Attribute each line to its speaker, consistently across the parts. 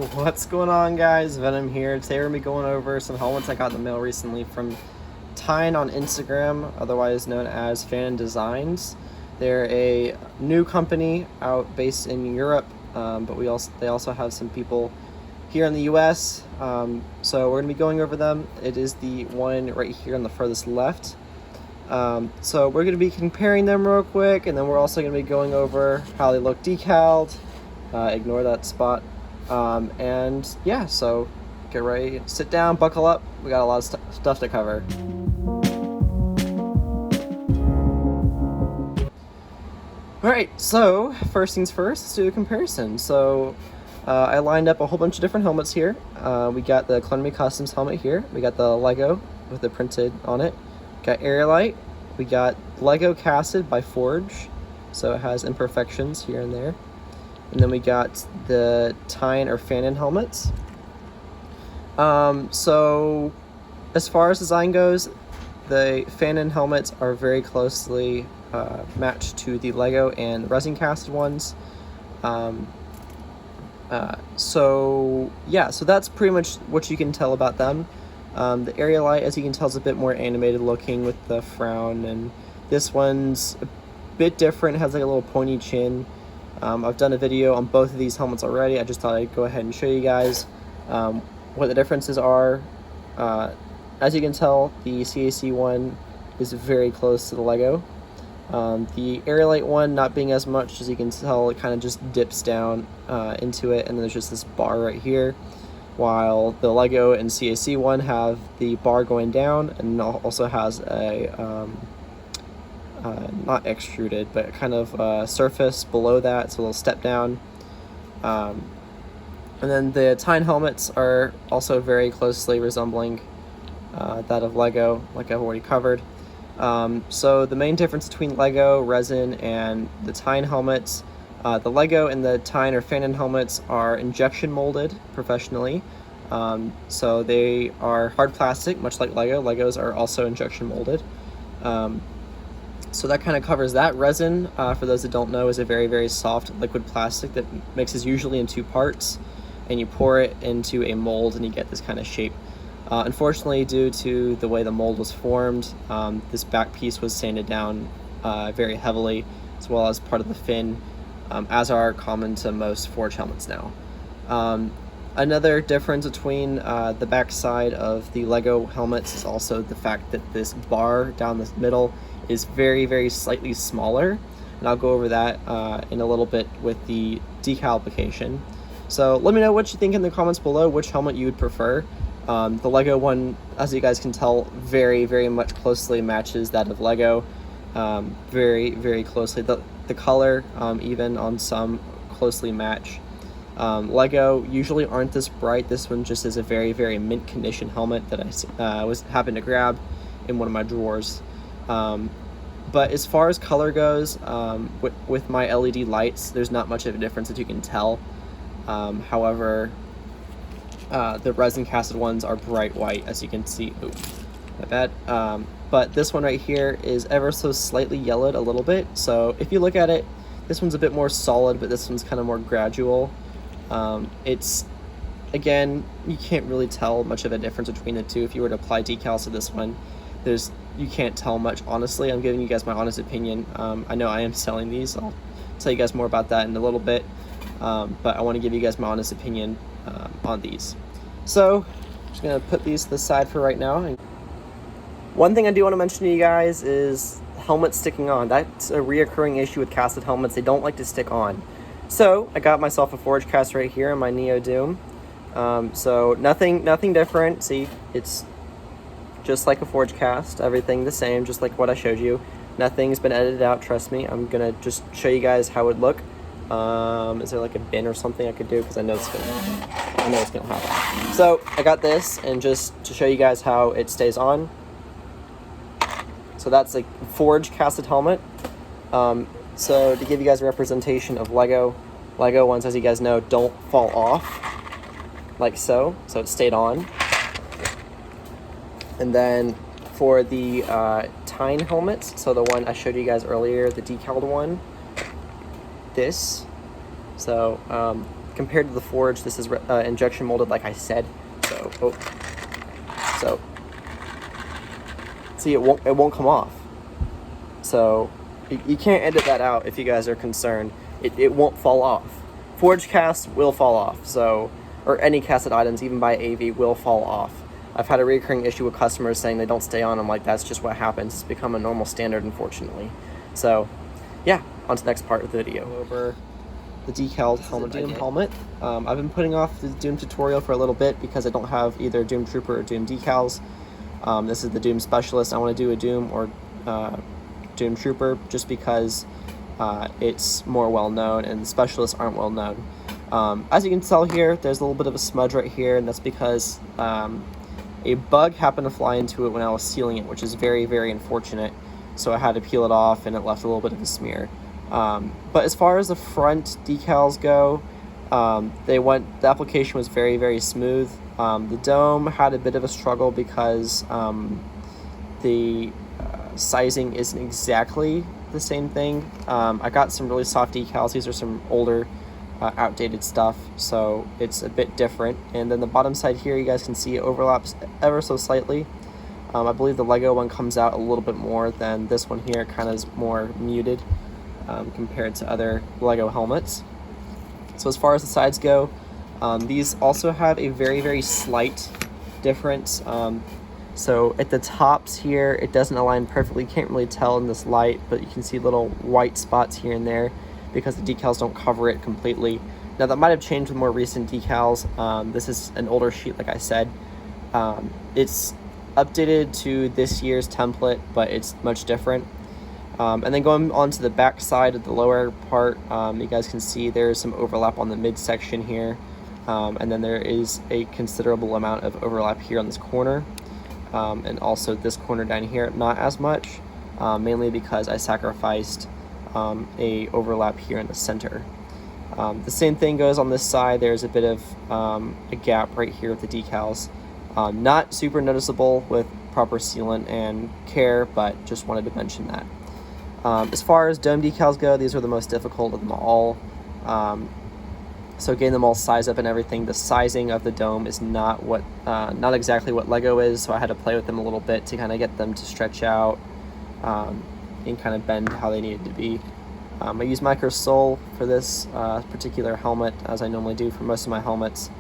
Speaker 1: What's going on, guys? Venom here. Today we're going to be going over some helmets I got in the mail recently from Tyne on Instagram, otherwise known as Fan Designs. They're a new company out based in Europe, but they also have some people here in the US. So we're going to be going over them. It is the one right here on the furthest left. So we're going to be comparing them real quick, and then we're also going to be going over how they look decaled. Ignore that spot. And yeah, so get ready, sit down, buckle up. We got a lot of stuff to cover. Alright, so first things first, let's do a comparison. So I lined up a whole bunch of different helmets here. We got the Clone Customs helmet here. We got the Lego with the printed on it. Got Aerolite. We got Lego casted by Forge, so it has imperfections here and there. And then we got the Tyne or Fanon helmets. So as far as design goes, the Fanon helmets are very closely matched to the Lego and resin casted ones. So that's pretty much what you can tell about them. The Aerolite, as you can tell, is a bit more animated looking with the frown, and this one's a bit different. It has like a little pointy chin. I've done a video on both of these helmets already. I just thought I'd go ahead and show you guys what the differences are. As you can tell, the CAC one is very close to the Lego. The Aerolite one, not being as much, as you can tell, it kind of just dips down into it, and then there's just this bar right here, while the Lego and CAC one have the bar going down, and also has a not extruded, but kind of surface below that, so a little step down. And then the Tyne helmets are also very closely resembling that of Lego, like I've already covered. So the main difference between Lego, resin, and the Tyne helmets, the Lego and the Tyne or Fanon helmets are injection molded professionally. So they are hard plastic, much like Lego. Legos are also injection molded. So that kind of covers that. Resin, for those that don't know, is a very, very soft liquid plastic that mixes usually in two parts, and you pour it into a mold and you get this kind of shape. Unfortunately, due to the way the mold was formed, this back piece was sanded down very heavily, as well as part of the fin, as are common to most Forge helmets now. Another difference between the back side of the Lego helmets is also the fact that this bar down the middle is very, very slightly smaller, and I'll go over that in a little bit with the decal application. So let me know what you think in the comments below, which helmet you would prefer. The Lego one, as you guys can tell, very, very much closely matches that of Lego. Very, very closely. The color, even on some, closely match. Lego usually aren't this bright. This one just is a very, very mint condition helmet that I happened to grab in one of my drawers. But as far as color goes, with my LED lights, there's not much of a difference that you can tell. However, the resin casted ones are bright white, as you can see. Ooh, my bad. But this one right here is ever so slightly yellowed a little bit. So if you look at it, this one's a bit more solid, but this one's kind of more gradual. It's, again, you can't really tell much of a difference between the two. If you were to apply decals to this one, you can't tell much, honestly. I'm giving you guys my honest opinion. I know I am selling these. I'll tell you guys more about that in a little bit. But I want to give you guys my honest opinion on these. So I'm just going to put these to the side for right now. One thing I do want to mention to you guys is helmets sticking on. That's a reoccurring issue with casted helmets. They don't like to stick on. So I got myself a Forge cast right here in my Neo Doom. So nothing different. See, it's just like a Forge cast, everything the same, just like what I showed you. Nothing's been edited out, trust me. I'm gonna just show you guys how it would look. Is there like a bin or something I could do? Because I know it's gonna happen. So I got this, and just to show you guys how it stays on. So that's a Forge casted helmet. So to give you guys a representation of Lego ones, as you guys know, don't fall off, like so. So it stayed on. And then for the Tyne helmets, so the one I showed you guys earlier, the decaled one, this. So compared to the Forge, this is injection molded, like I said. So see, it won't come off. So you can't edit that out if you guys are concerned. It won't fall off. Forge casts will fall off. So, or any casted items, even by AV, will fall off. I've had a recurring issue with customers saying they don't stay on. I'm like, that's just what happens. It's become a normal standard, unfortunately. So, yeah, on to the next part of the video. Over the decal helmet, Doom helmet. I've been putting off the Doom tutorial for a little bit because I don't have either Doom Trooper or Doom decals. This is the Doom Specialist. I want to do a Doom or Doom Trooper just because it's more well known and the Specialists aren't well known. As you can tell here, there's a little bit of a smudge right here, and that's because a bug happened to fly into it when I was sealing it, which is very, very unfortunate. So I had to peel it off, and it left a little bit of a smear. But as far as the front decals go, the application was very, very smooth. The dome had a bit of a struggle because the sizing isn't exactly the same thing. I got some really soft decals. These are some older outdated stuff, so it's a bit different. And then the bottom side here, you guys can see it overlaps ever so slightly. I believe the Lego one comes out a little bit more than this one here. It kind of is more muted compared to other Lego helmets. So as far as the sides go, these also have a very, very slight difference. So at the tops here, it doesn't align perfectly. You can't really tell in this light, but you can see little white spots here and there because the decals don't cover it completely. Now that might have changed with more recent decals. This is an older sheet, like I said. It's updated to this year's template, but it's much different. And then going on to the back side of the lower part, you guys can see there's some overlap on the midsection here. And then there is a considerable amount of overlap here on this corner. And also this corner down here, not as much, mainly because I sacrificed a overlap here in the center. The same thing goes on this side. There's a bit of a gap right here with the decals. Not super noticeable with proper sealant and care, but just wanted to mention that. As far as dome decals go, these are the most difficult of them all. So getting them all sized up and everything, the sizing of the dome is not exactly what Lego is, so I had to play with them a little bit to kind of get them to stretch out and kind of bend how they needed to be. I use Microsol for this particular helmet, as I normally do for most of my helmets,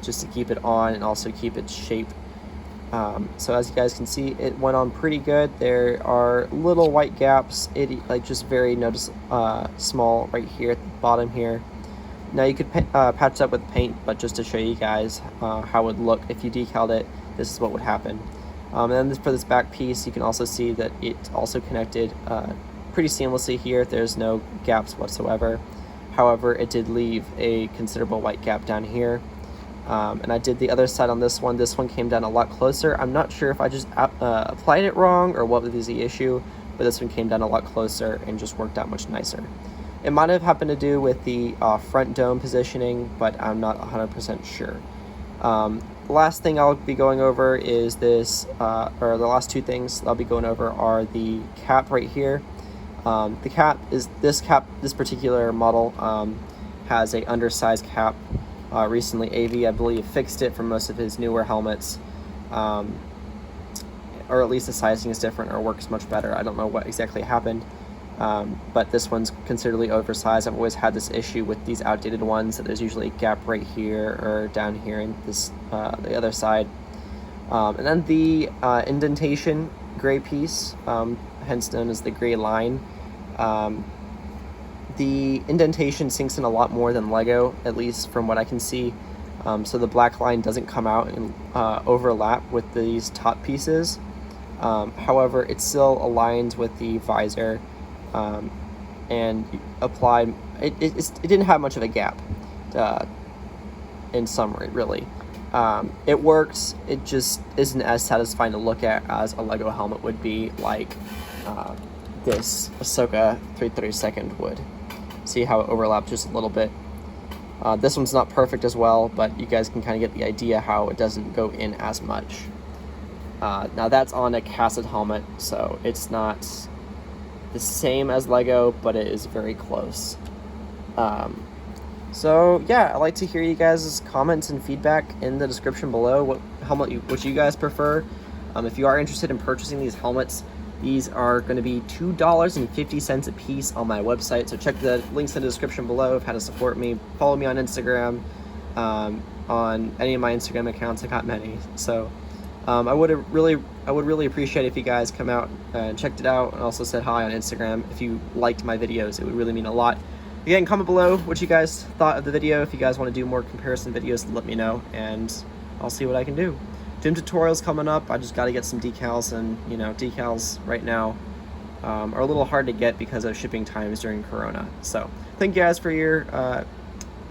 Speaker 1: just to keep it on and also keep its shape. So as you guys can see, it went on pretty good. There are little white gaps, just very small right here at the bottom here. Now you could patch that with paint, but just to show you guys how it would look if you decaled it, this is what would happen. And then for this back piece, you can also see that it's also connected pretty seamlessly here. There's no gaps whatsoever. However, it did leave a considerable white gap down here. And I did the other side on this one. This one came down a lot closer. I'm not sure if I just applied it wrong or what was the issue, but this one came down a lot closer and just worked out much nicer. It might have happened to do with the front dome positioning, but I'm not 100% sure. The last thing I'll be going over is this, or the last two things I'll be going over are the cap right here. This particular model has a undersized cap. Recently AV, I believe, fixed it for most of his newer helmets, or at least the sizing is different or works much better. I don't know what exactly happened. But this one's considerably oversized. I've always had this issue with these outdated ones, that there's usually a gap right here or down here in this the other side. And then the indentation gray piece, hence known as the gray line. The indentation sinks in a lot more than Lego, at least from what I can see. So the black line doesn't come out and overlap with these top pieces. However, it still aligns with the visor. And applied, it didn't have much of a gap, in summary, really. It works, it just isn't as satisfying to look at as a Lego helmet would be, like this Ahsoka 332nd would. See how it overlapped just a little bit. This one's not perfect as well, but you guys can kind of get the idea how it doesn't go in as much. Now that's on a casted helmet, so it's not the same as Lego, but it is very close. So yeah, I'd like to hear you guys' comments and feedback in the description below. What helmet which you guys prefer. If you are interested in purchasing these helmets, these are going to be $2.50 a piece on my website. So check the links in the description below of how to support me. Follow me on Instagram, on any of my Instagram accounts. I got many. So I would really appreciate if you guys come out and checked it out, and also said hi on Instagram if you liked my videos. It would really mean a lot. Again, comment below what you guys thought of the video. If you guys want to do more comparison videos, let me know, and I'll see what I can do. Gym tutorials coming up. I just got to get some decals, and you know, decals right now are a little hard to get because of shipping times during Corona. So thank you guys for your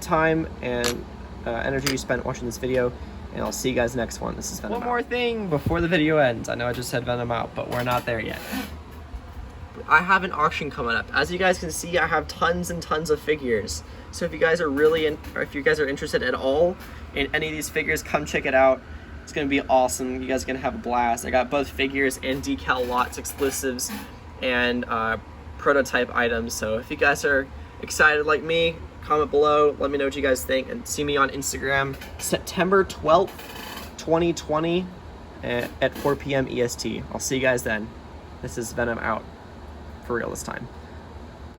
Speaker 1: time and energy you spent watching this video, and I'll see you guys next one. This is Venom. One more thing before the video ends. I know I just said Venom out, but we're not there yet. I have an auction coming up. As you guys can see, I have tons and tons of figures. So if you guys are if you guys are interested at all in any of these figures, come check it out. It's gonna be awesome. You guys are gonna have a blast. I got both figures and decal lots, exclusives, and prototype items. So if you guys are excited like me, comment below. Let me know what you guys think, and see me on Instagram September 12th, 2020 at 4 p.m. EST. I'll see you guys then. This is Venom out. For real this time.